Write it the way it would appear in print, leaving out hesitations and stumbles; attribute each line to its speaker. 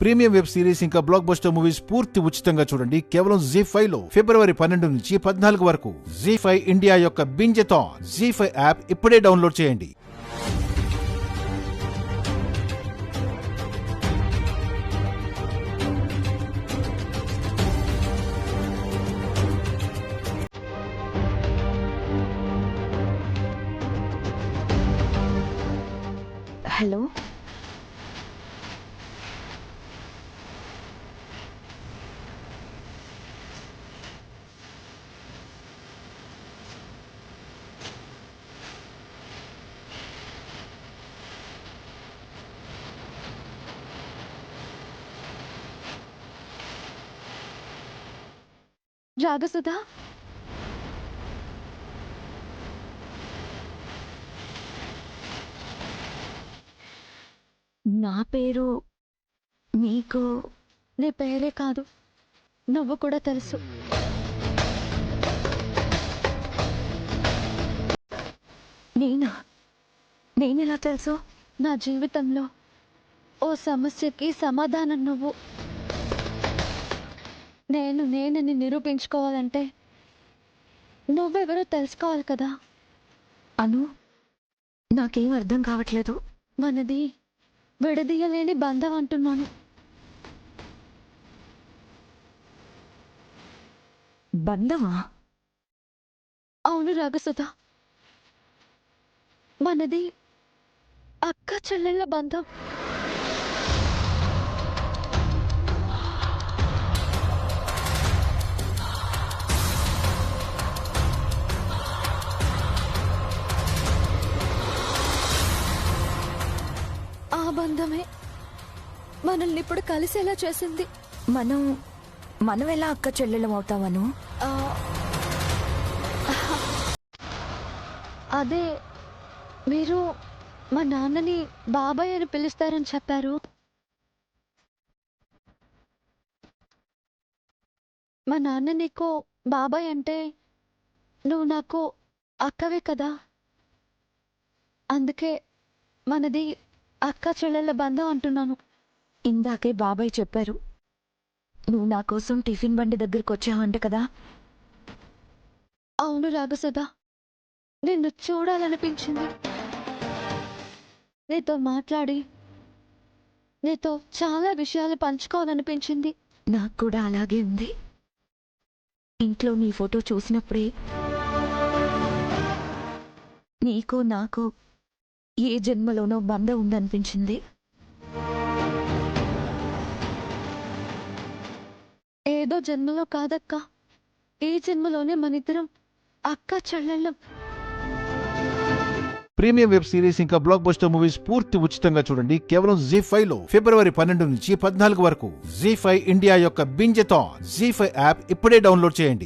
Speaker 1: Premium web series ఇంకా block buster movies పూర్తి ఉచితంగా చూడండి కేవలం జీ5 లో ఫిబ్రవరి 12 నుంచి 14 వరకు. జీ5 ఇండియా యొక్క బింజెథాన్ జీ5 యాప్ ఇప్పుడే డౌన్లోడ్ చేయండి.
Speaker 2: హలో, రాగసుధా, నా పేరు నీకు నీ పేరే కాదు, నువ్వు కూడా తెలుసు. నేనెలా తెలుసు? నా జీవితంలో ఓ సమస్యకి సమాధానం నువ్వు. నేనని నిరూపించుకోవాలంటే నువ్వెవరో తెలుసుకోవాలి కదా. అను, నాకేం అర్థం కావట్లేదు. మనది విడదీయలేని బంధం అంటున్నాను. బంధమా? అవును రాగసుధ, మనది అక్క చెల్లెళ్ళ బంధం. ఆ బంధమే మనల్ని ఇప్పుడు కలిసేలా చేసింది.
Speaker 3: మనం ఎలా అక్క చెల్లెలం అవుతామను?
Speaker 2: అదే, మీరు మా నాన్నని బాబాయ్ అని పిలుస్తారని చెప్పారు. మా నాన్న నీకు బాబాయ్ అంటే నువ్వు నాకు అక్కవే కదా. అందుకే మనది అక్క చెల్లెళ్ళ బంధం అంటున్నాను.
Speaker 3: ఇందాకే బాబాయ్ చెప్పారు, నువ్వు నా కోసం టిఫిన్ బండి దగ్గరికి వచ్చావంట కదా.
Speaker 2: అవును రాగసుధ, నిన్ను చూడాలనిపించింది. నీతో మాట్లాడి నీతో చాలా విషయాలు పంచుకోవాలనిపించింది.
Speaker 3: నాకు కూడా అలాగే ఉంది. ఇంట్లో నీ ఫోటో చూసినప్పుడే నీకు నాకు ఏ జన్మలోనో బంధం ఉందనిపించింది.
Speaker 2: ఏదో జన్మలో కాదక్క, ఈ జన్మలోనే మనిద్దరం అక్క చెల్లెళ్ళం.
Speaker 1: ప్రీమియం వెబ్ సిరీస్ ఇంకా బ్లాక్ బస్టర్ మూవీస్ పూర్తి ఉచితంగా చూడండి కేవలం జీ5 లో ఫిబ్రవరి 12 నుంచి 14 వరకు. జీ5 ఇండియా యొక్క బింజెథాన్ జీ5 యాప్ ఇప్పుడే డౌన్లోడ్ చేయండి.